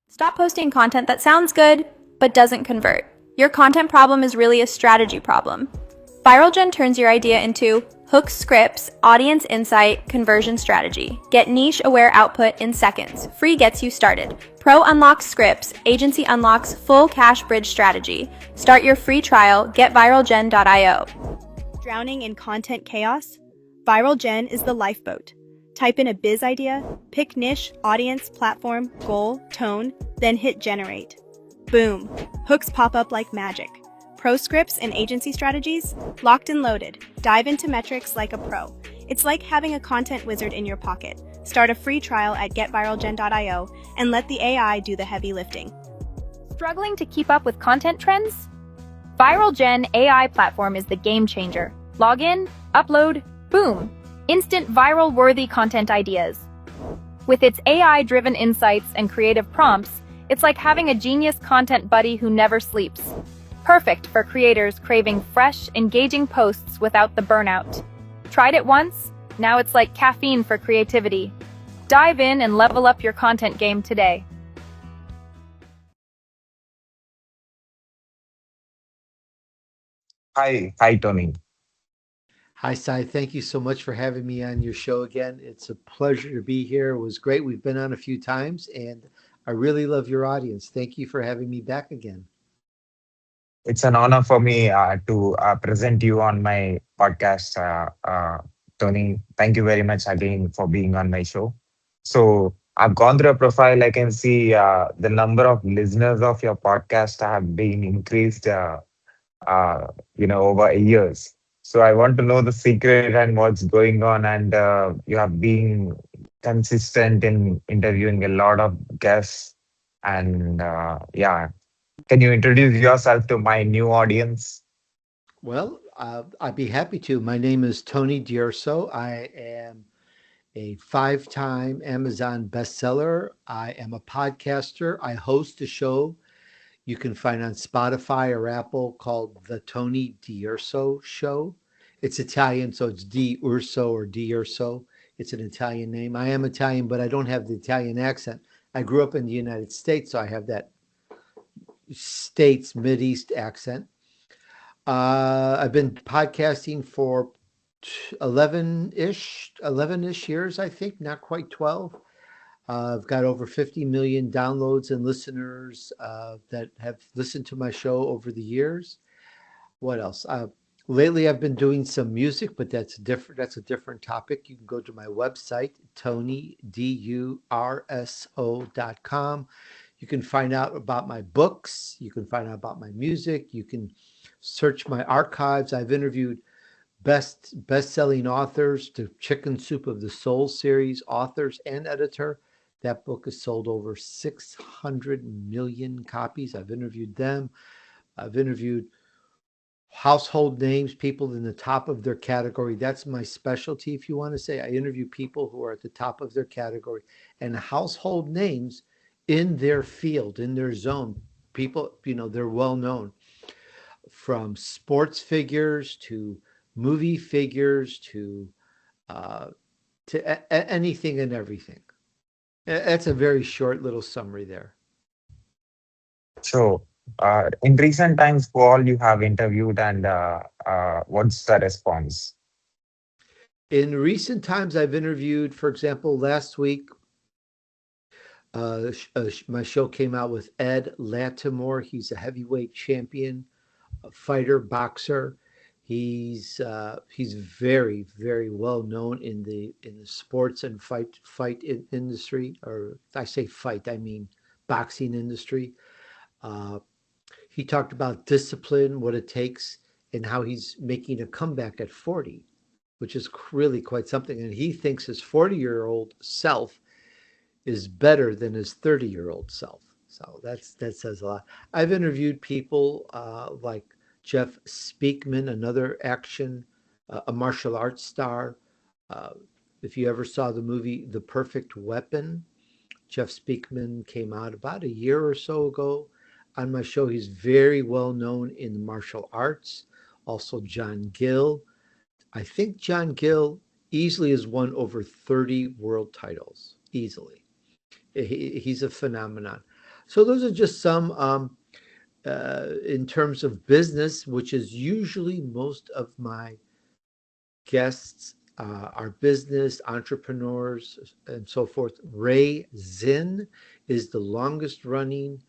Stop posting content that sounds good, but doesn't convert. Your content problem is really a strategy problem. ViralGen turns your idea into hook scripts, audience insight, conversion strategy. Get niche-aware output in seconds. Free gets you started. Pro unlocks scripts, agency unlocks full cash bridge strategy. Start your free trial, getviralgen.io. Drowning in content chaos? ViralGen is the lifeboat. Type in a biz idea, pick niche, audience, platform, goal, tone, then hit generate. Boom! Hooks pop up like magic. Pro scripts and agency strategies? Locked and loaded. Dive into metrics like a pro. It's like having a content wizard in your pocket. Start a free trial at getviralgen.io and let the AI do the heavy lifting. Struggling to keep up with content trends? ViralGen AI platform is the game changer. Log in, upload, boom! Instant viral-worthy content ideas. With its AI-driven insights and creative prompts, it's like having a genius content buddy who never sleeps. Perfect for creators craving fresh, engaging posts without the burnout. Tried it once? Now it's like caffeine for creativity. Dive in and level up your content game today. Hi, Tony. Hi, Sai. Thank you so much for having me on your show again. It's a pleasure to be here. It was great. We've been on a few times, and I really love your audience. Thank you for having me back again. It's an honor for me to present you on my podcast, Tony. Thank you very much again for being on my show. So I've gone through a profile. I can see the number of listeners of your podcast have been increased, over years. So I want to know the secret and what's going on. And you have been consistent in interviewing a lot of guests. And yeah, can you introduce yourself to my new audience? Well, I'd be happy to. My name is Tony DUrso. I am a five-time Amazon bestseller. I am a podcaster. I host a show you can find on Spotify or Apple called The Tony DUrso Show. It's Italian, so it's DUrso or DUrso. It's an Italian name. I am Italian, but I don't have the Italian accent. I grew up in the United States, so I have that States Mideast accent. I've been podcasting for 11-ish years, I think, not quite 12. I've got over 50 million downloads and listeners that have listened to my show over the years. What else? Lately, I've been doing some music, but that's different. That's a different topic. You can go to my website, TonyDUrso.com. You can find out about my books. You can find out about my music. You can search my archives. I've interviewed best-selling authors to Chicken Soup of the Soul series, authors and editor. That book has sold over 600 million copies. I've interviewed them. I've interviewed household names, people in the top of their category. That's my specialty, if you want to say. I interview people who are at the top of their category and household names in their field, in their zone. People, they're well known, from sports figures to movie figures to anything and everything. That's a very short little summary there. So in recent times, who all you have interviewed and what's the response? In recent times, I've interviewed, for example, last week, my show came out with Ed Latimore. He's a heavyweight champion, a fighter, boxer. He's very, very well known in the sports and fight industry, or if I say fight, I mean boxing industry. Uh, he talked about discipline, what it takes, and how he's making a comeback at 40, which is really quite something. And he thinks his 40-year-old self is better than his 30-year-old self. So that says a lot. I've interviewed people like Jeff Speakman, another a martial arts star. Uh, if you ever saw the movie The Perfect Weapon, Jeff Speakman came out about a year or so ago on my show. He's very well known in the martial arts. Also, John Gill. I think John Gill easily has won over 30 world titles, easily. He's a phenomenon. So those are just some in terms of business, which is usually most of my guests are business entrepreneurs and so forth. Ray Zinn is the longest running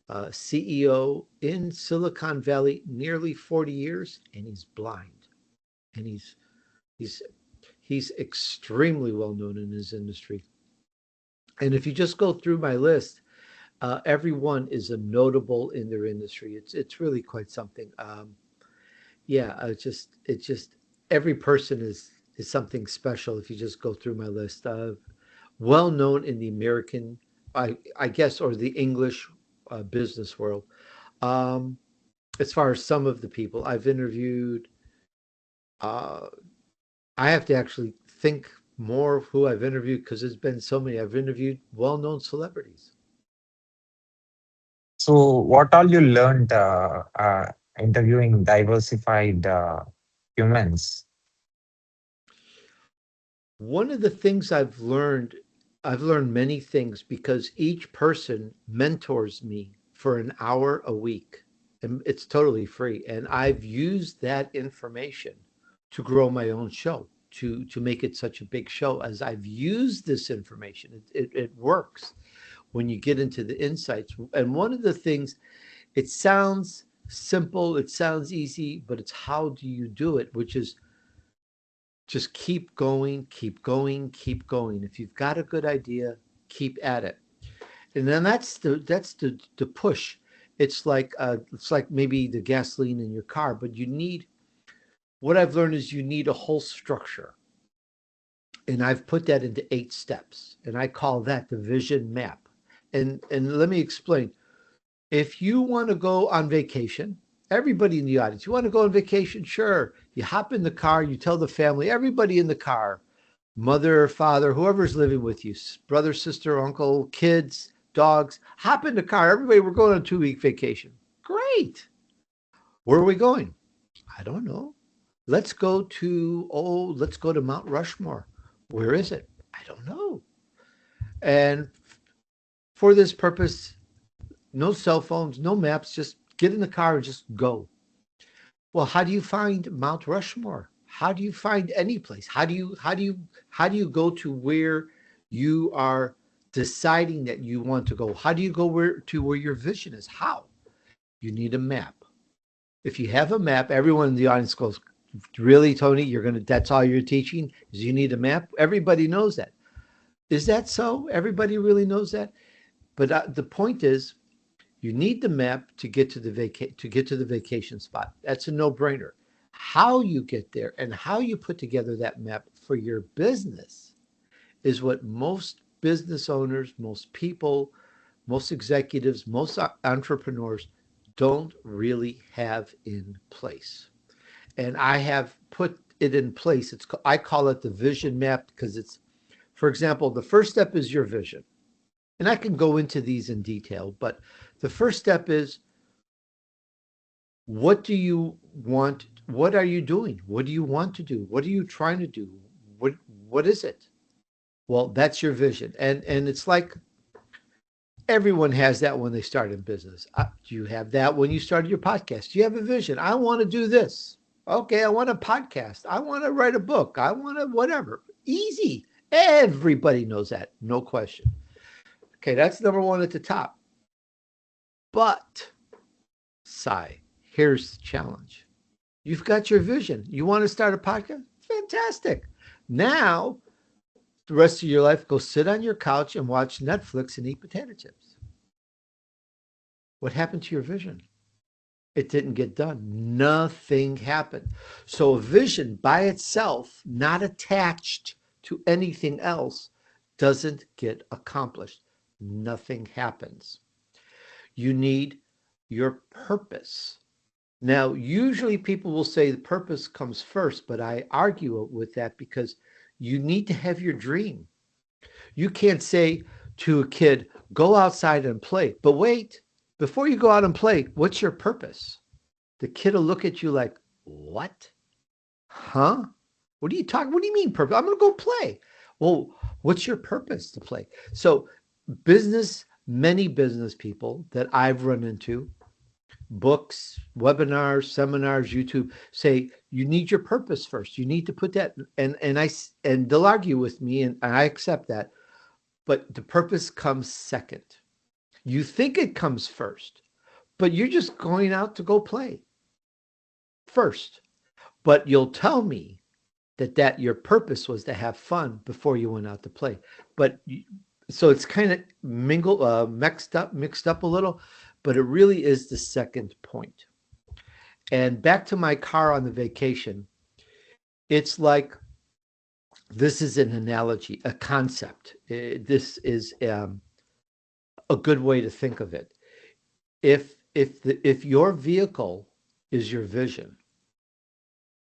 CEO in Silicon Valley, nearly 40 years, and he's blind. And he's he's extremely well known in his industry. And if you just go through my list, everyone is a notable in their industry. It's really quite something. Yeah, it's just every person is something special. If you just go through my list, well known in the American, I guess, or the English business world. Um, as far as some of the people I've interviewed, uh, I have to actually think more of who I've interviewed because there's been so many. I've interviewed well-known celebrities. So, what all you learned interviewing diversified humans? One of the things I've learned many things because each person mentors me for an hour a week. And it's totally free. And I've used that information to grow my own show, to make it such a big show. As I've used this information, it works when you get into the insights. And one of the things, it sounds simple, it sounds easy, but it's how do you do it, which is just keep going, keep going, keep going. If you've got a good idea, keep at it. And then that's the push. It's like maybe the gasoline in your car, but you need, what I've learned is you need a whole structure. And I've put that into 8 steps, and I call that the vision map. And let me explain. If you want to go on vacation, everybody in the audience, you want to go on vacation? Sure. You hop in the car, you tell the family, everybody in the car, mother, father, whoever's living with you, brother, sister, uncle, kids, dogs, hop in the car. Everybody, we're going on a 2-week vacation. Great. Where are we going? I don't know. Let's go to Mount Rushmore. Where is it? I don't know. And for this purpose, no cell phones, no maps, just get in the car and just go. Well, how do you find Mount Rushmore? How do you find any place? How do you go to where you are deciding that you want to go? How do you go where your vision is? How? You need a map. If you have a map, everyone in the audience goes, "Really, Tony? That's all you're teaching? Is you need a map?" Everybody knows that. Is that so? Everybody really knows that? But the point is, you need the map to get to the vacation spot. That's a no-brainer. How you get there and how you put together that map for your business is what most business owners, most people, most executives, most entrepreneurs don't really have in place. And I have put it in place. I call it the vision map because for example, the first step is your vision. And I can go into these in detail, but the first step is, what do you want? What are you doing? What do you want to do? What are you trying to do? What is it? Well, that's your vision. And it's like everyone has that when they start in business. Do you have that when you started your podcast? Do you have a vision? I want to do this. Okay, I want a podcast. I want to write a book. I want to whatever. Easy. Everybody knows that. No question. Okay, that's number 1 at the top. But, Sai, here's the challenge. You've got your vision. You want to start a podcast? Fantastic. Now, the rest of your life, go sit on your couch and watch Netflix and eat potato chips. What happened to your vision? It didn't get done. Nothing happened. So a vision by itself, not attached to anything else, doesn't get accomplished. Nothing happens. You need your purpose. Now, usually people will say the purpose comes first, but I argue with that because you need to have your dream. You can't say to a kid, go outside and play. But wait, before you go out and play, what's your purpose? The kid will look at you like, what? Huh? What are you talking? What do you mean purpose? I'm going to go play. Well, what's your purpose to play? So business many business people that I've run into, books, webinars, seminars, YouTube, say you need your purpose first. You need to put that, and they'll argue with me, and I accept that, but the purpose comes second. You think it comes first, but you're just going out to go play first. But you'll tell me that your purpose was to have fun before you went out to play. But so it's kind of mixed up a little, but it really is the second point. And back to my car on the vacation, it's like, this is an analogy, a concept. This is a good way to think of it. If your vehicle is your vision,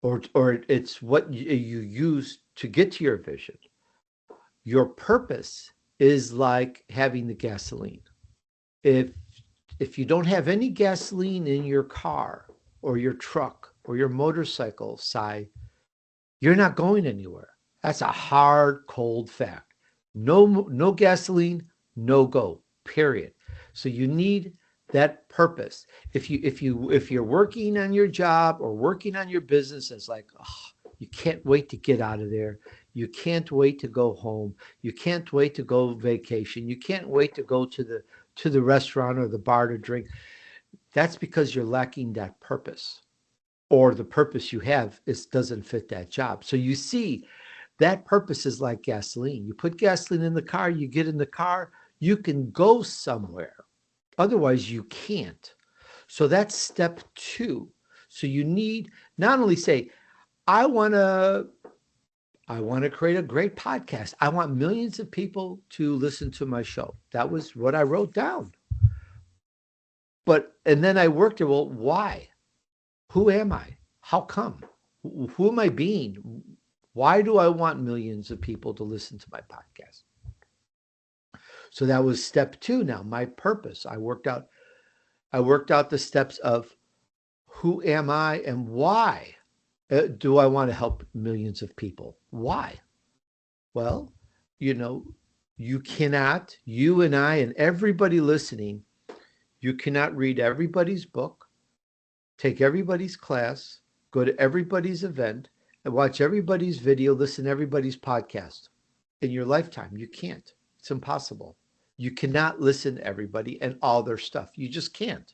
or it's what you use to get to your vision, your purpose is like having the gasoline. If you don't have any gasoline in your car or your truck or your motorcycle, you're not going anywhere. That's a hard, cold fact. No gasoline, no go, period. So you need that purpose. If you're working on your job or working on your business, it's like, oh, you can't wait to get out of there. You can't wait to go home. You can't wait to go vacation. You can't wait to go to the restaurant or the bar to drink. That's because you're lacking that purpose, or the purpose you have doesn't fit that job. So you see, that purpose is like gasoline. You put gasoline in the car, you get in the car, you can go somewhere. Otherwise, you can't. So that's step 2. So you need not only say, I want to create a great podcast. I want millions of people to listen to my show. That was what I wrote down. And then I worked it. Well, why? Who am I? How come? Who am I being? Why do I want millions of people to listen to my podcast? So that was step 2. Now, my purpose. I worked out the steps of who am I and why do I want to help millions of people? Why? Well, you cannot, you and I and everybody listening, you cannot read everybody's book, take everybody's class, go to everybody's event, and watch everybody's video, listen to everybody's podcast in your lifetime. You can't. It's impossible. You cannot listen to everybody and all their stuff. You just can't.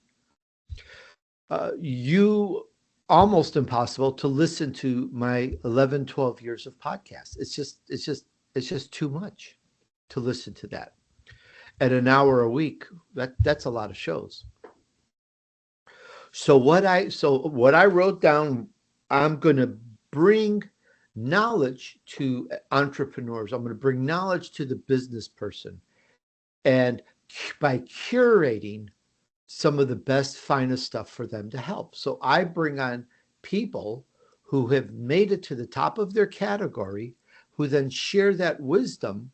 Almost impossible to listen to my 11, 12 years of podcasts. It's just too much to listen to that. At an hour a week, that's a lot of shows. So what I wrote down, I'm going to bring knowledge to entrepreneurs. I'm going to bring knowledge to the business person. And by curating some of the best, finest stuff for them to help. So I bring on people who have made it to the top of their category, who then share that wisdom,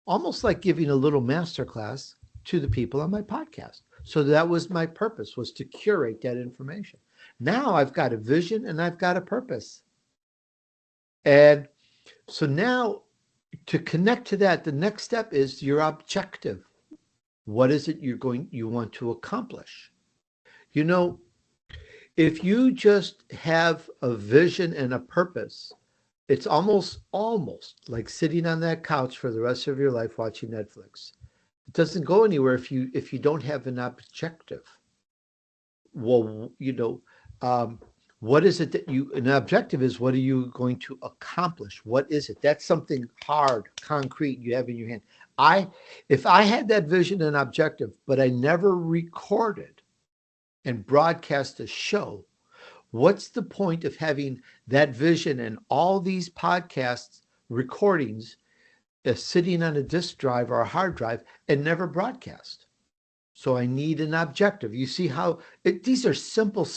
almost like giving a little masterclass to the people on my podcast. So that was my purpose, was to curate that information. Now I've got a vision and I've got a purpose. And so now, to connect to that, the next step is your objective. What is it you want to accomplish? If you just have a vision and a purpose, it's almost like sitting on that couch for the rest of your life watching Netflix. It doesn't go anywhere if you don't have an objective. Well, what is it that an objective is, what are you going to accomplish? What is it? That's something hard, concrete you have in your hand. If I had that vision and objective, but I never recorded and broadcast a show, what's the point of having that vision and all these podcasts recordings sitting on a disk drive or a hard drive and never broadcast? So I need an objective. You see how these are simple,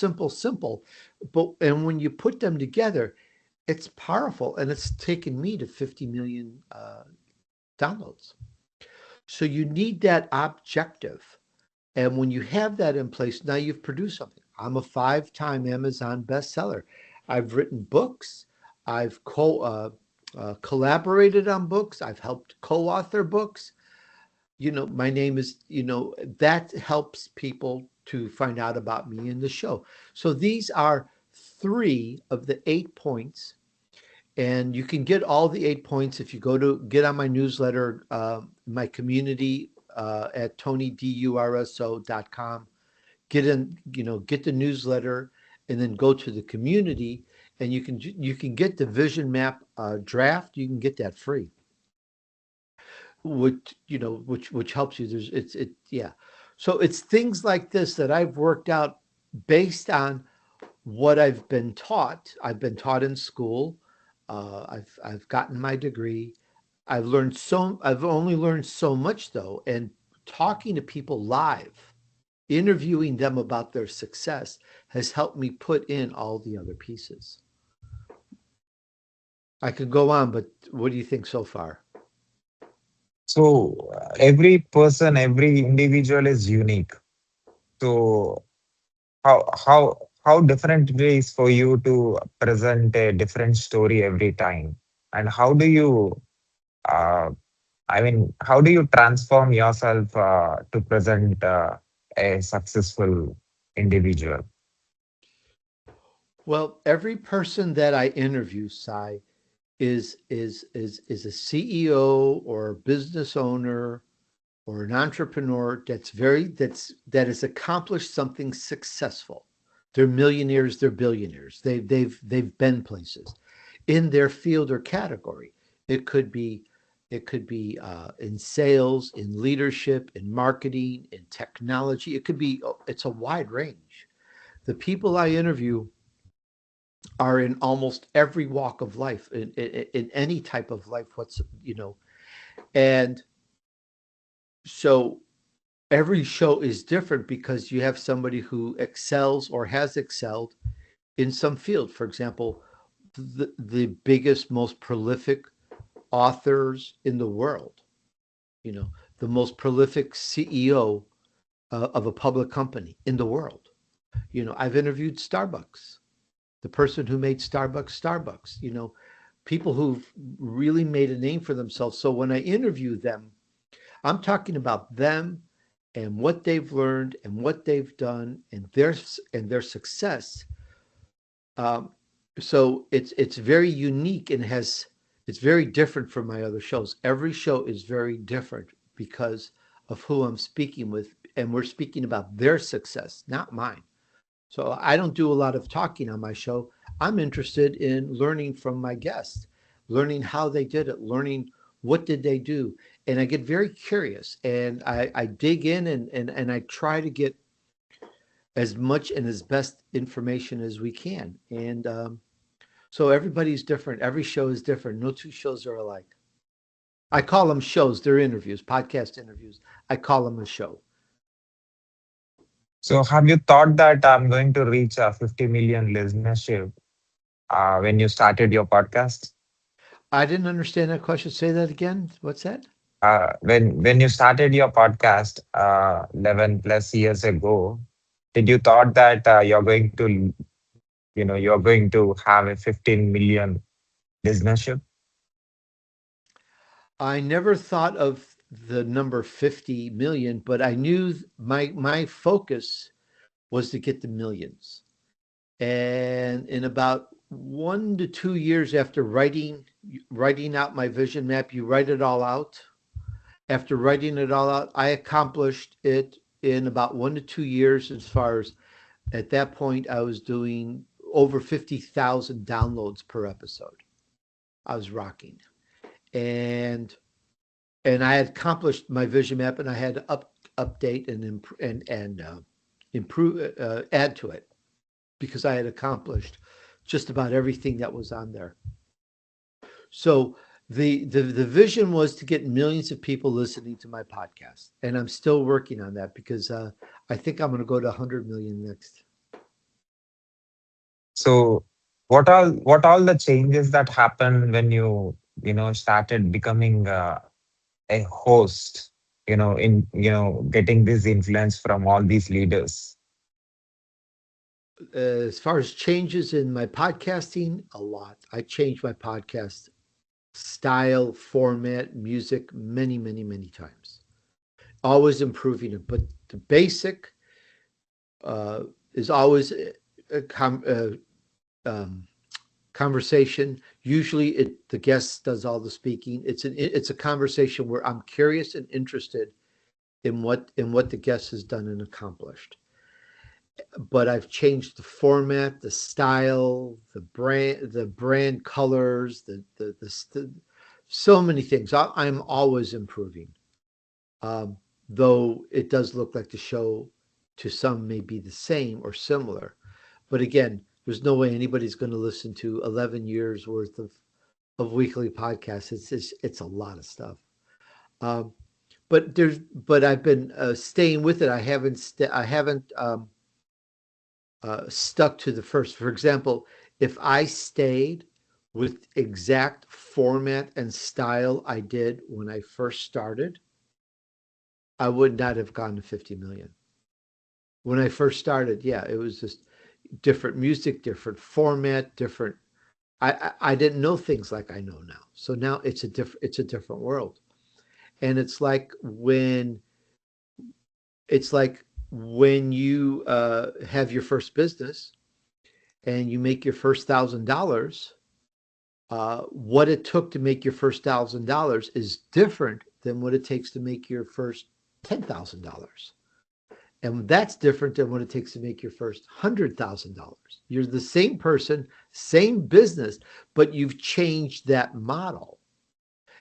and when you put them together, it's powerful, and it's taken me to 50 million downloads. So you need that objective. And when you have that in place, now you've produced something. I'm a 5-time Amazon bestseller. I've written books. I've collaborated on books. I've helped co-author books. my name is, that helps people to find out about me in the show. So these are three of the 8 points. And you can get all the 8 points if you go to get on my newsletter, my community at tonydurso.com. Get the newsletter, and then go to the community, and you can get the vision map draft. You can get that free, which helps you. Yeah. So it's things like this that I've worked out based on what I've been taught. I've been taught in school. I've gotten my degree. I've only learned so much though, and talking to people live, interviewing them about their success has helped me put in all the other pieces. I could go on, but what do you think so far? So every person, every individual is unique. So how different it is for you to present a different story every time, and how do you uh, how do you transform yourself to present a successful individual? Well, every person that I interview, Sai, is a CEO or a business owner or an entrepreneur that has accomplished something successful. They're millionaires, they're billionaires. They've been places in their field or category. It could be in sales, in leadership, in marketing, in technology. It's a wide range. The people I interview are in almost every walk of life, in any type of life. And so every show is different because you have somebody who excels or has excelled in some field. For example, the biggest, most prolific authors in the world, you know, the most prolific CEO of a public company in the world. I've interviewed Starbucks, the person who made Starbucks, people who've really made a name for themselves. So when I interview them, I'm talking about them and what they've learned and what they've done and their success. Um, so it's very unique and it's very different from my other shows. Every show is very different because of who I'm speaking with, and we're speaking about their success, not mine. So I don't do a lot of talking on my show. I'm interested in learning from my guests, learning how they did it, learning what did they do. And I get very curious, and I dig in, and I try to get as much and as best information as we can. And so everybody's different. Every show is different. No two shows are alike. I call them shows. They're interviews, podcast interviews. I call them a show. So have you thought that I'm going to reach a 50 million listenership when you started your podcast? I didn't understand that question. Say that again. What's that? When you started your podcast 11 plus years ago, did you thought that you're going to have a 15 million listenership? I never thought of the number 50 million, but I knew my focus was to get the millions. And in about 1 to 2 years after writing out my vision map, you write it all out. After writing it all out, I accomplished it in about 1 to 2 years. As far as at that point, I was doing over 50,000 downloads per episode. I was rocking, and I had accomplished my vision map, and I had to update and improve, add to it, because I had accomplished just about everything that was on there. So the vision was to get millions of people listening to my podcast, and I'm still working on that because I think I'm going to go to 100 million next. So what all the changes that happened when you started becoming a host, in getting this influence from all these leaders? As far as changes in my podcasting, a lot. I changed my podcast style, format, music many, many, many times. always improving it. But the basic uh, is always a um, conversation. Usually, the guest does all the speaking. It's a conversation where I'm curious and interested in what the guest has done and accomplished. But I've changed the format, the style, the brand colors, so many things. I'm always improving. Um, though it does look like the show to some may be the same or similar. But again, there's no way anybody's going to listen to 11 years worth of weekly podcasts. It's a lot of stuff. Um, but I've been staying with it. I haven't stuck to the first. For example, if I stayed with exact format and style I did when I first started, I would not have gone to 50 million. When I first started, yeah, it was just different music, different format, different. I didn't know things like I know now. So now it's a different world. And it's like when you have your first business and you make your first $1,000, what it took to make your first $1,000 is different than what it takes to make your first $10,000. And that's different than what it takes to make your first $100,000. You're the same person, same business, but you've changed that model.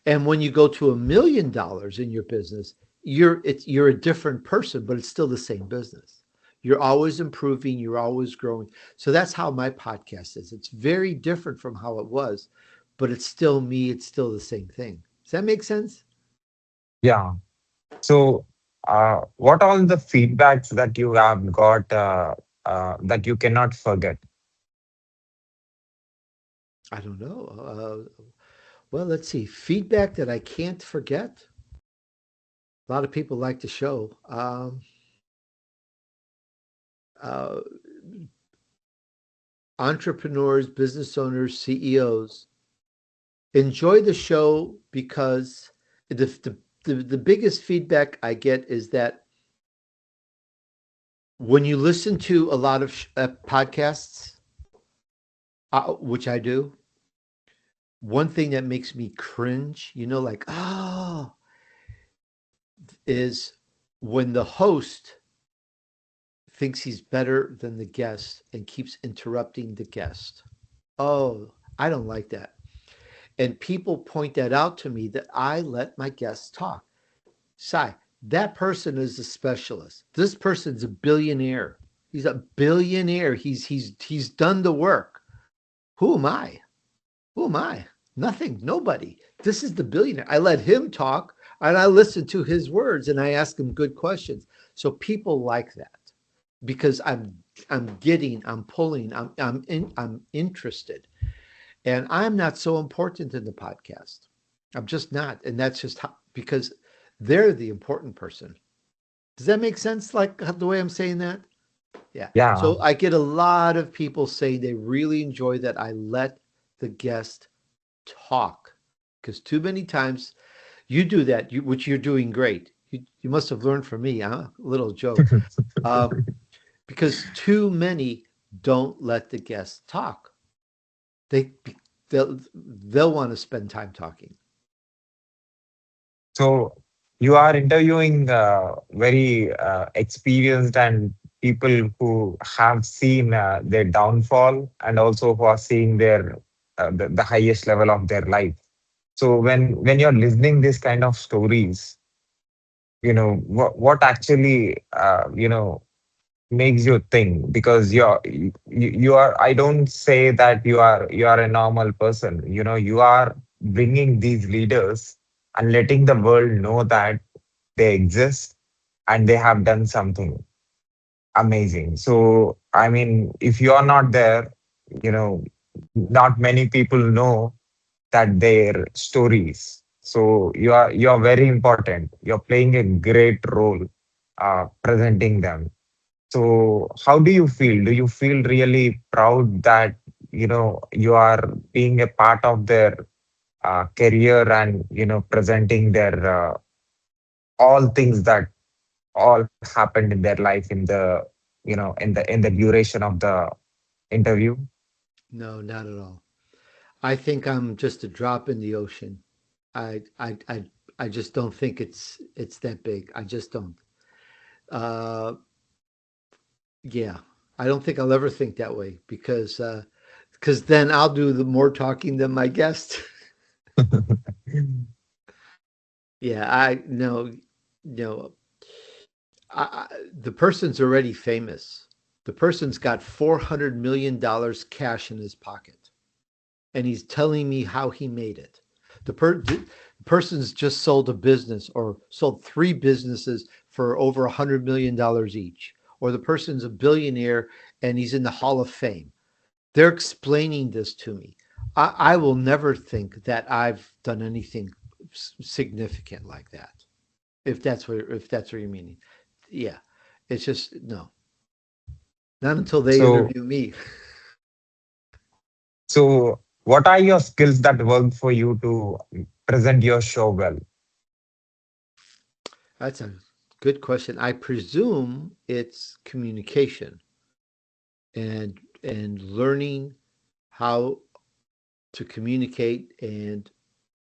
And when you go to $1 million in your business, you're a different person, but it's still the same business. You're always improving, you're always growing. So that's how my podcast is. It's very different from how it was, but it's still me, it's still the same thing. Does that make sense? Yeah. So, what all the feedbacks that you have got that you cannot forget? I don't know. Well, let's see. Feedback that I can't forget. A lot of people like the show. Uh, Entrepreneurs, business owners, CEOs enjoy the show because the biggest feedback I get is that when you listen to a lot of podcasts, which I do, one thing that makes me cringe, like, oh, is when the host thinks he's better than the guest and keeps interrupting the guest. Oh, I don't like that. And people point that out to me that I let my guests talk. Sai, that person is a specialist. This person's a billionaire. He's a billionaire. He's done the work. Who am I? Who am I? Nothing. Nobody. This is the billionaire. I let him talk and I listen to his words and I ask him good questions. So people like that because I'm pulling, I'm interested. And I'm not so important in the podcast. I'm just not. And that's just because they're the important person. Does that make sense? Like the way I'm saying that? Yeah. Yeah. So I get a lot of people saying they really enjoy that I let the guest talk because too many times you do that, which you're doing great. You must have learned from me, huh? A little joke. Because too many don't let the guest talk. They'll want to spend time talking. So you are interviewing very experienced and people who have seen their downfall and also who are seeing the highest level of their life. So when you're listening this kind of stories, what actually makes you think, because you are, I don't say that you are a normal person, you are bringing these leaders and letting the world know that they exist and they have done something amazing. So I mean, if you are not there, you know not many people know that their stories. So you are very important, you're playing a great role presenting them. So how do you feel? Do you feel really proud that you are being a part of their career and presenting their all things that all happened in their life in the in the duration of the interview? No, not at all. I think I'm just a drop in the ocean. I I I I just don't think it's that big. I just don't. Uh, yeah, I don't think I'll ever think that way because then I'll do the more talking than my guest. Yeah, I no no. The person's already famous. The person's got $400 million cash in his pocket, and he's telling me how he made it. The person's just sold a business or sold three businesses for over $100 million each, or the person's a billionaire and he's in the Hall of Fame. They're explaining this to me. I will never think that I've done anything significant like that. If that's what you're meaning, yeah, it's just no, not until they So, interview me. so what are your skills that work for you to present your show well? That's a good question. I presume it's communication and learning how to communicate. And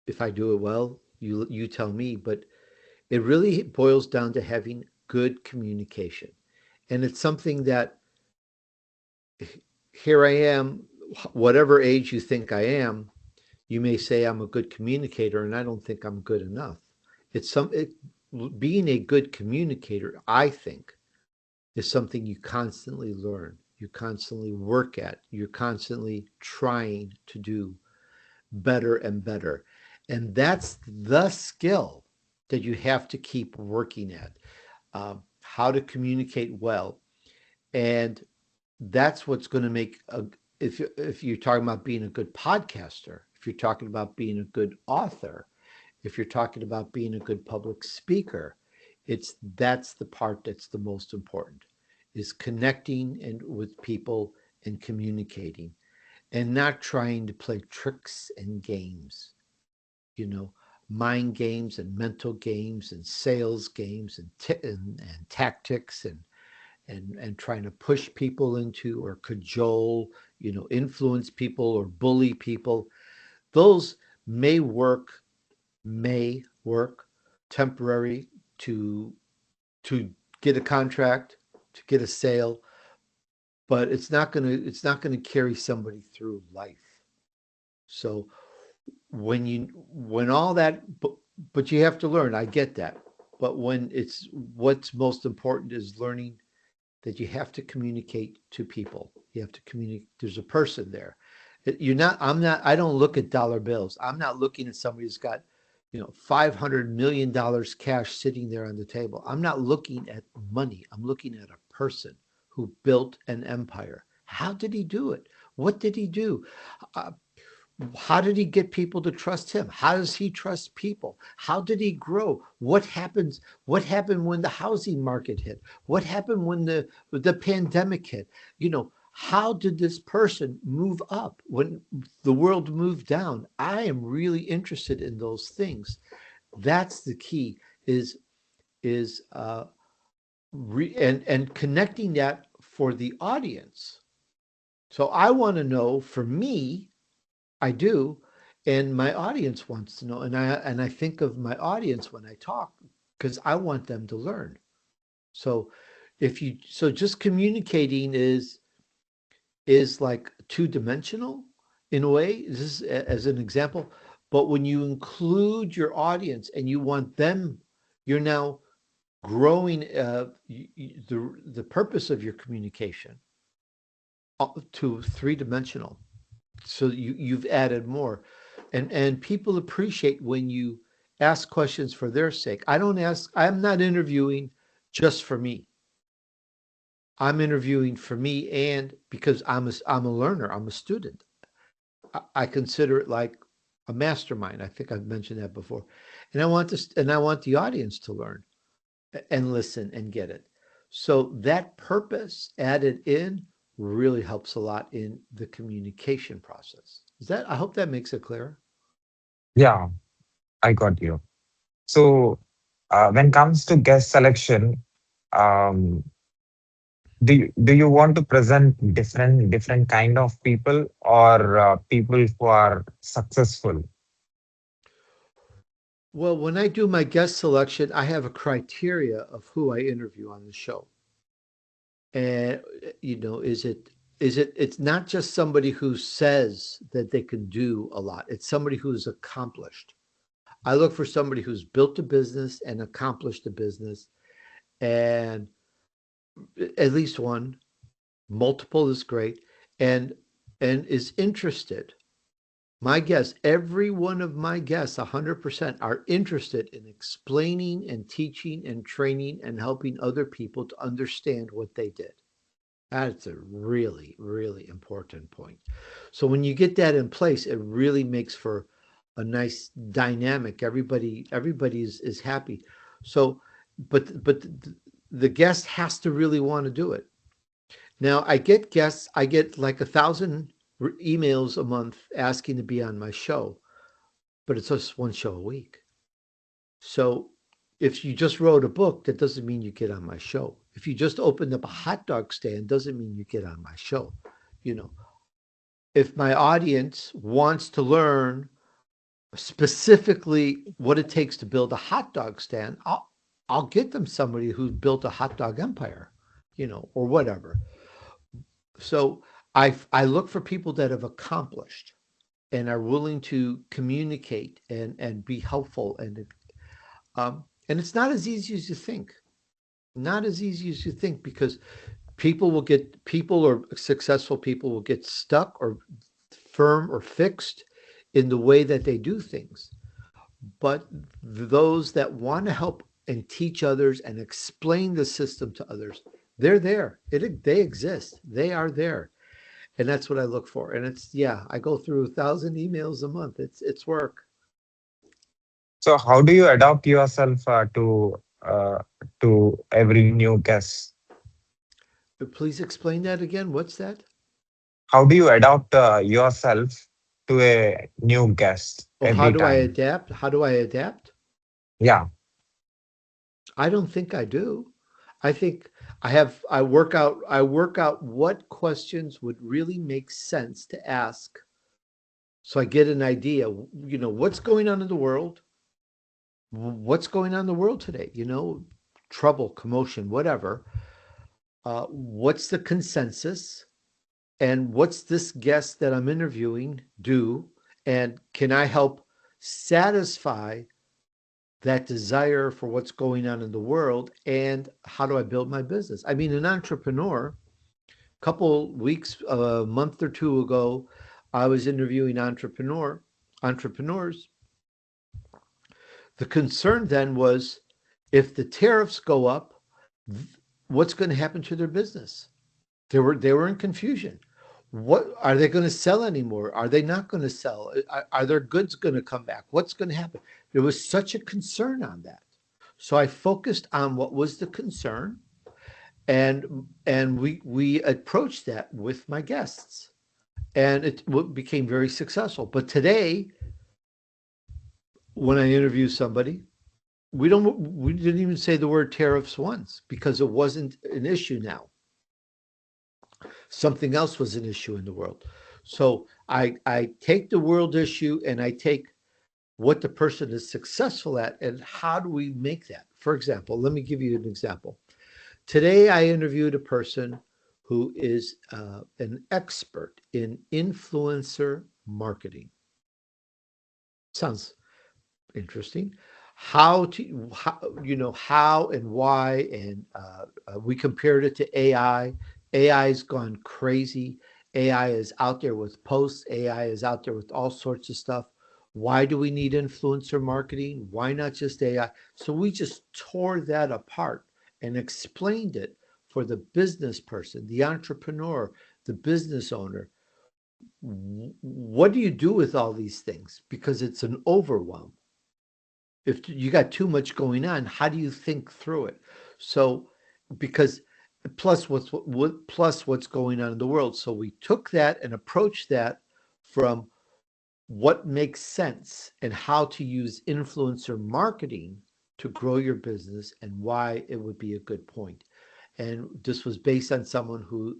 if I do it well, you tell me. But it really boils down to having good communication, and it's something that here I am, whatever age you think I am, you may say I'm a good communicator, and I don't think I'm good enough. Being a good communicator, I think, is something you constantly learn, you constantly work at, you're constantly trying to do better and better. And that's the skill that you have to keep working at, how to communicate well. And that's what's going to make if you're talking about being a good podcaster, if you're talking about being a good author, if you're talking about being a good public speaker, that's the part that's the most important, is connecting and with people and communicating and not trying to play tricks and games, you know, mind games and mental games and sales games and tactics and trying to push people into or cajole, influence people or bully people. Those may work temporary to to get a contract, to get a sale, but it's not gonna carry somebody through life. So when all that, but you have to learn. I get that, but when it's what's most important is learning that you have to communicate to people. You have to communicate. There's a person there. You're not. I'm not. I don't look at dollar bills. I'm not looking at somebody who's got, $500 million cash sitting there on the table. I'm not looking at money. I'm looking at a person who built an empire. How did he do it? What did he do? Uh, how did he get people to trust him? How does he trust people? How did he grow? What happened when the housing market hit? What happened when the pandemic hit? How did this person move up when the world moved down? I am really interested in those things. That's the key, is and connecting that for the audience. So I want to know, for me, I do, and my audience wants to know, and I think of my audience when I talk because I want them to learn. So just communicating is like two-dimensional in a way. This is as an example, but when you include your audience and you want them, you're now growing the purpose of your communication to three-dimensional. So you've added more, and people appreciate when you ask questions for their sake. I'm not interviewing just for me. I'm interviewing for me, and because I'm a learner, I'm a student. I consider it like a mastermind. I think I've mentioned that before, and I want the audience to learn and listen and get it. So that purpose added in really helps a lot in the communication process. I hope that makes it clear. Yeah, I got you. So, when comes to guest selection, um, do you want to present different kind of people, or people who are successful? Well, when I do my guest selection, I have a criteria of who I interview on the show. And it's not just somebody who says that they can do a lot. It's somebody who's accomplished. I look for somebody who's built a business and accomplished a business, and at least one, multiple is great, and is interested. My guests, every one of my guests, 100% are interested in explaining and teaching and training and helping other people to understand what they did. That's a really, really important point. So when you get that in place, it really makes for a nice dynamic. Everybody is happy. So, but the guest has to really want to do it. Now I get guests. I get like 1,000 emails a month asking to be on my show, but it's just one show a week. So if you just wrote a book, that doesn't mean you get on my show. If you just opened up a hot dog stand, doesn't mean you get on my show. You know, if my audience wants to learn specifically what it takes to build a hot dog stand, I'll get them somebody who's built a hot dog empire, or whatever. So I look for people that have accomplished and are willing to communicate and be helpful, and it's not as easy as you think. Not as easy as you think, because people or successful people will get stuck or firm or fixed in the way that they do things. But those that want to help and teach others and explain the system to others, they're there. They exist. They are there. And that's what I look for. And I go through 1,000 emails a month. It's work. So how do you adapt yourself to every new guest? Please explain that again. What's that? How do you adapt yourself to a new guest Oh, how every do I time? adapt? How do I adapt? Yeah. I don't think I do. I think I work out what questions would really make sense to ask, so I get an idea, what's going on in the world? What's going on in the world today? Trouble, commotion, whatever. What's the consensus? And what's this guest that I'm interviewing do? And can I help satisfy that desire for what's going on in the world? And how do I build my business? I mean, an entrepreneur, a couple weeks, a month or two ago, I was interviewing entrepreneurs. The concern then was, if the tariffs go up, what's going to happen to their business? They were in confusion. What are they going to sell anymore? Are they not going to sell? Are their goods going to come back? What's going to happen? There was such a concern on that. So I focused on what was the concern, and we approached that with my guests, and it became very successful. But today, when I interview somebody, we didn't even say the word tariffs once, because it wasn't an issue now. Something else was an issue in the world. So I take the world issue and I take what the person is successful at, and how do we make that? For example, let me give you an example. Today, I interviewed a person who is an expert in influencer marketing. Sounds interesting. How and why, and we compared it to AI. AI's gone crazy. AI is out there with posts. AI is out there with all sorts of stuff. Why do we need influencer marketing? Why not just AI? So we just tore that apart and explained it for the business person, the entrepreneur, the business owner. What do you do with all these things? Because it's an overwhelm. If you got too much going on, how do you think through it? So, because plus what's going on in the world. So we took that and approached that from what makes sense and how to use influencer marketing to grow your business and why it would be a good point. And this was based on someone who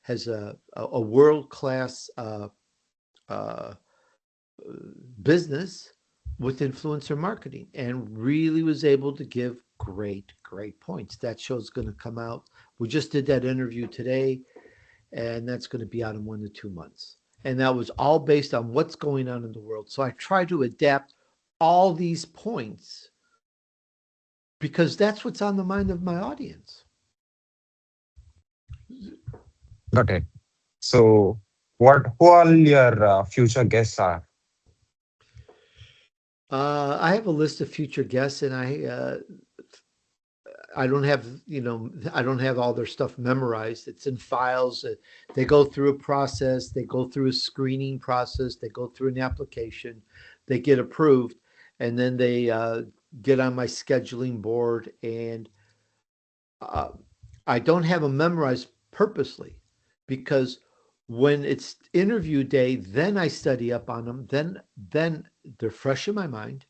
has a world-class uh, business with influencer marketing and really was able to give great points. That show's going to come out. We just did that interview today, and that's going to be out in 1 to 2 months. And that was all based on what's going on in the world. So I try to adapt all these points because that's what's on the mind of my audience. Got it. So, who all your future guests are? I have a list of future guests, and I don't have, I don't have all their stuff memorized. It's in files. They go through a process. They go through a screening process. They go through an application. They get approved, and then they get on my scheduling board. And uh, I don't have them memorized purposely because when it's interview day, then I study up on them. Then they're fresh in my mind,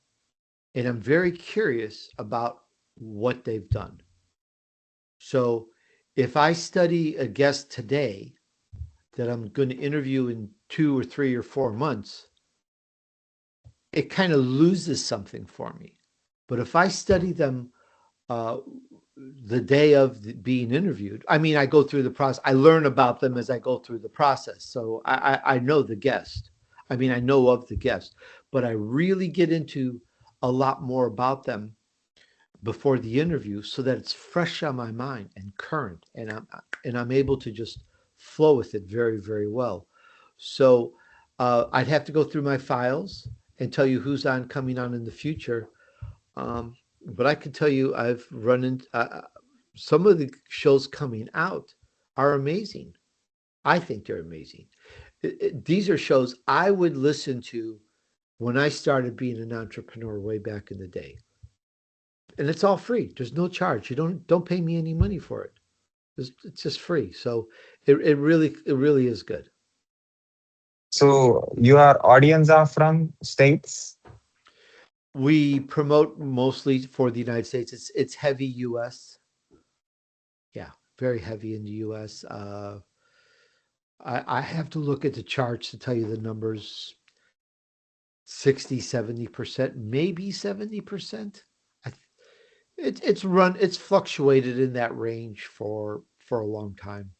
and I'm very curious about what they've done. So if I study a guest today that I'm going to interview in 2 or 3 or 4 months, it kind of loses something for me. But if I study them uh, the day of being interviewed, I mean, I go through the process. I learn about them as I go through the process. So I know the guest. I mean, I know of the guest, but I really get into a lot more about them before the interview so that it's fresh on my mind and current, and I'm able to just flow with it very well. So I'd have to go through my files and tell you who's coming on in the future. But I can tell you I've run into some of the shows coming out are amazing. I think they're amazing. These are shows I would listen to when I started being an entrepreneur way back in the day. And it's all free. There's no charge. You don't pay me any money for it. It's just free. So it really is good. So, your audience are from states? We promote mostly for the United States. It's heavy US. Yeah, very heavy in the US. I have to look at the charts to tell you the numbers. 60, 70%, maybe 70%. I, it's fluctuated in that range for a long time.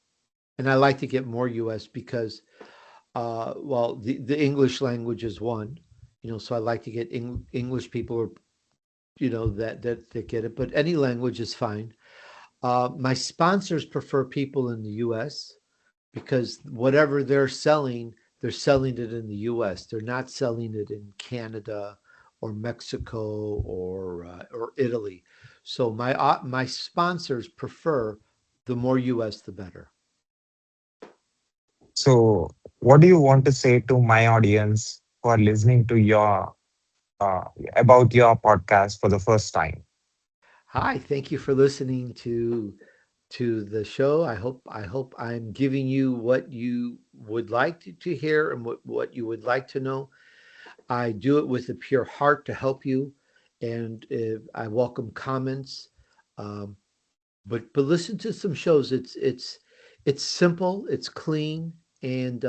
And I like to get more US because well, the English language is one, so I like to get English people or that get it, but any language is fine. My sponsors prefer people in the US because whatever they're selling it in the US. They're not selling it in Canada or Mexico or Italy. So my sponsors prefer the more US, the better. So, what do you want to say to my audience who are listening to your uh, about your podcast for the first time? Hi, thank you for listening to the show. I hope I'm giving you what you would like to hear and what you would like to know. I do it with a pure heart to help you, and I welcome comments. Um, but listen to some shows. It's simple, it's clean, and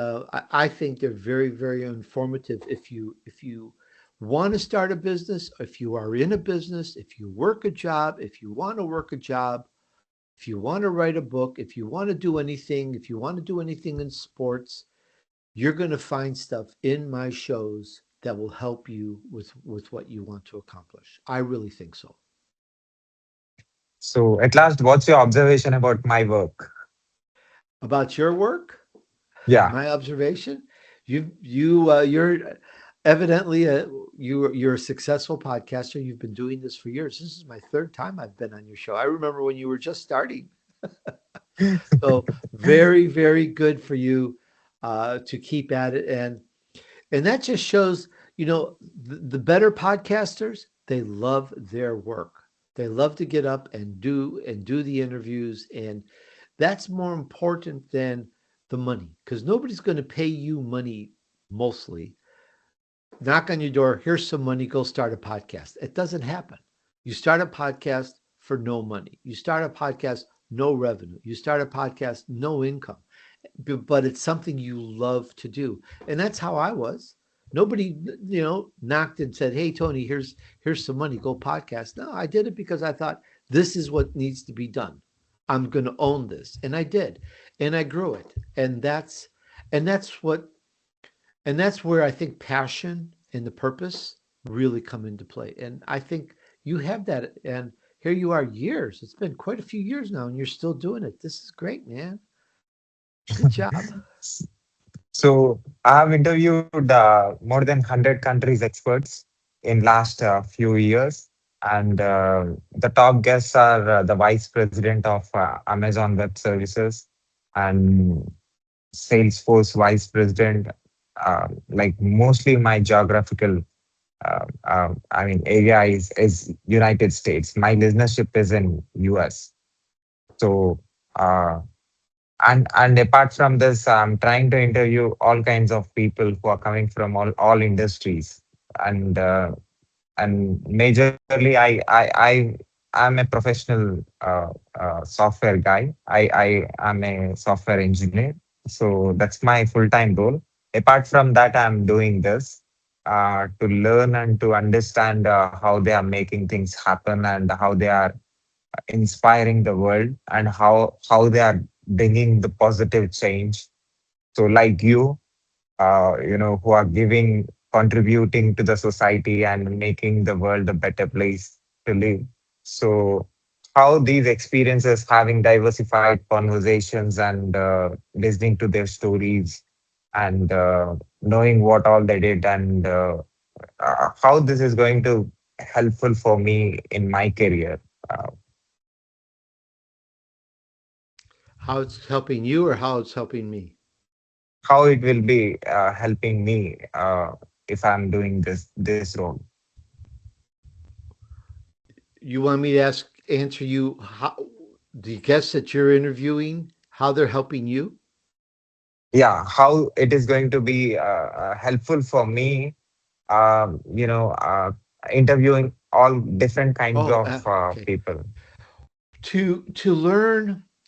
I think they're very informative. If you want to start a business, if you are in a business, if you work a job, if you want to work a job, if you want to write a book, if you want to do anything, if you want to do anything in sports, you're going to find stuff in my shows that will help you with what you want to accomplish. I really think so. So, at last, what's your observation about my work? About your work, Yeah. my observation, you're evidently you're a successful podcaster. You've been doing this for years. This is my third time I've been on your show. I remember when you were just starting. So very good for you to keep at it, and that just shows, the better podcasters, they love their work. They love to get up and do the interviews, and that's more important than the money because nobody's going to pay you money mostly. Knock on your door, here's some money, go start a podcast. It doesn't happen. You start a podcast for no money. You start a podcast, no revenue. You start a podcast, no income. But it's something you love to do. And that's how I was. Nobody, knocked and said, "Hey, Tony, here's some money. Go podcast." No, I did it because I thought this is what needs to be done. I'm going to own this, and I did, and I grew it, and that's what and that's where I think passion and the purpose really come into play. And I think you have that. And here you are, years. It's been quite a few years now, and you're still doing it. This is great, man. Good job. So I have interviewed more than 100 countries experts in last few years, and the top guests are the vice president of Amazon Web Services and Salesforce vice president. Like mostly my geographical, I mean, area is United States. My listenership is in US. So. And apart from this, I'm trying to interview all kinds of people who are coming from all industries, and majorly I'm a professional software guy. I am a software engineer, so that's my full time role. Apart from that, I'm doing this to learn and to understand how they are making things happen and how they are inspiring the world and how they are bringing the positive change. So like you, who are giving, contributing to the society and making the world a better place to live. So how these experiences, having diversified conversations and listening to their stories and knowing what all they did, and how this is going to helpful for me in my career. Uh, How it's helping you or how it's helping me? how it will be helping me if I'm doing this role. You want me to answer you how the guests that you're interviewing, how they're helping you? Yeah, how it is going to be helpful for me. Interviewing all different kinds Oh, of okay. people. To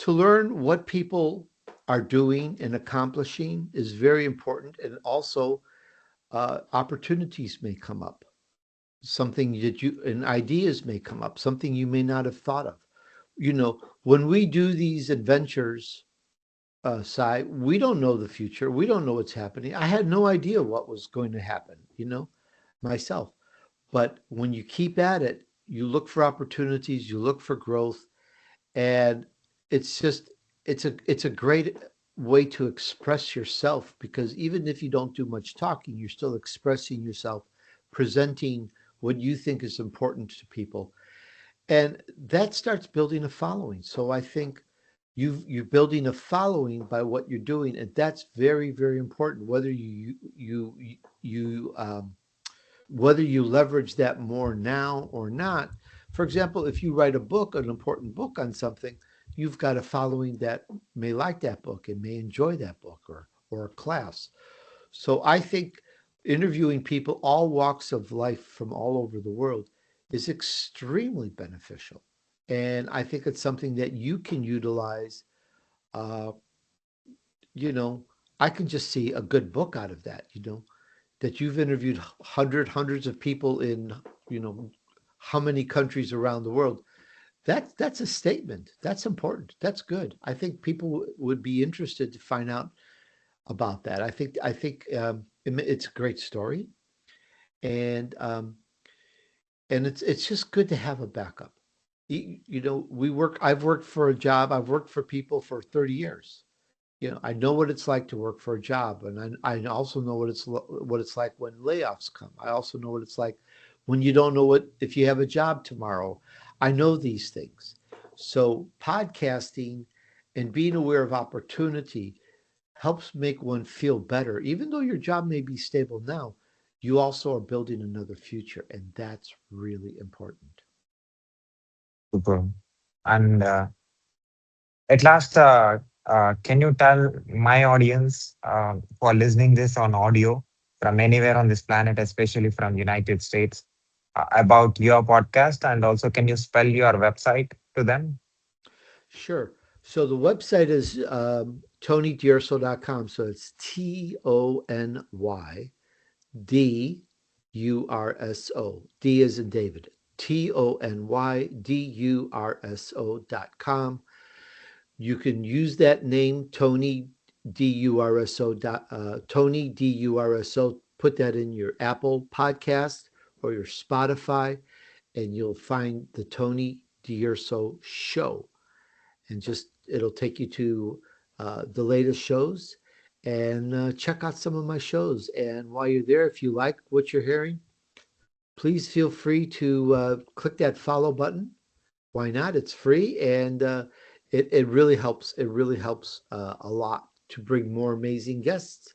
learn what people are doing and accomplishing is very important, and also opportunities may come up, something that you and ideas may come up, something you may not have thought of. When we do these adventures, Sai, we don't know the future. We don't know what's happening. I had no idea what was going to happen, myself. But when you keep at it, you look for opportunities, you look for growth, and it's just it's a great way to express yourself, because even if you don't do much talking, you're still expressing yourself, presenting what you think is important to people, and that starts building a following. So I think you're building a following by what you're doing, and that's very, very important, whether you leverage that more now or not. For example, if you write a book, an important book on something, you've got a following that may like that book and may enjoy that book, or a class. So I think interviewing people, all walks of life from all over the world, is extremely beneficial. And I think it's something that you can utilize. Uh, you know, I can just see a good book out of that, that you've interviewed hundreds of people in, you know, how many countries around the world. That's a statement. That's important. That's good. I think people would be interested to find out about that. I think it's a great story, and it's just good to have a backup. I've worked for a job. I've worked for people for 30 years. I know what it's like to work for a job, and I also know what it's like when layoffs come. I also know what it's like when you don't know what if you have a job tomorrow. I know these things. So podcasting and being aware of opportunity helps make one feel better. Even though your job may be stable now, you also are building another future, and that's really important. Super. And at last, can you tell my audience who are listening this on audio from anywhere on this planet, especially from United States, about your podcast, and also can you spell your website to them? Sure. So the website is TonyDUrso.com. So it's TonyDurso. D is in David. TonyDurso.com. You can use that name, Tony DURSO. Tony DURSO. Put that in your Apple podcast or your Spotify, and you'll find the Tony DUrso show. And just it'll take you to the latest shows, and check out some of my shows. And while you're there, if you like what you're hearing, please feel free to click that follow button. Why not? It's free, and it really helps. It really helps a lot to bring more amazing guests.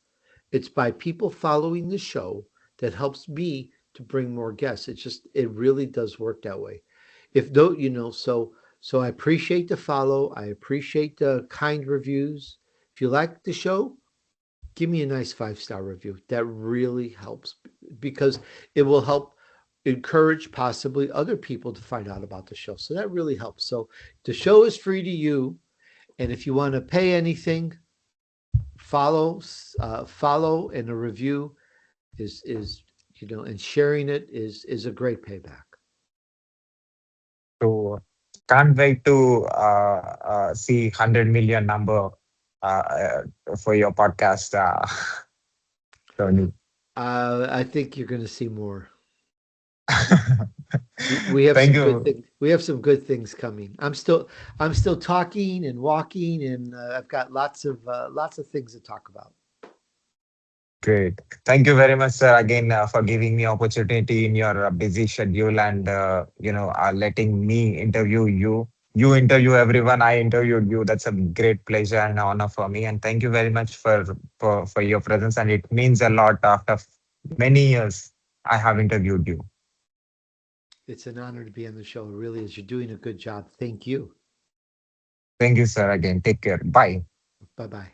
It's by people following the show that helps me to bring more guests. It really does work that way. If though so I appreciate the follow. I appreciate the kind reviews. If you like the show, give me a nice 5-star review. That really helps because it will help encourage possibly other people to find out about the show. So that really helps. So the show is free to you, and if you want to pay anything, follow and a review is and sharing it is a great payback. So can't wait to see 100 million number for your podcast, Tony. I think you're going to see more. We have Thank some good you. things. We have some good things coming. I'm still talking and walking, and I've got lots of things to talk about. Great. Thank you very much, sir, again for giving me opportunity in your busy schedule, and letting me interview you. You interview everyone. I interviewed you. That's a great pleasure and honor for me. And thank you very much for your presence. And it means a lot. After many years, I have interviewed you. It's an honor to be on the show. It really is. You're doing a good job. Thank you. Thank you, sir. Again, take care. Bye. Bye bye.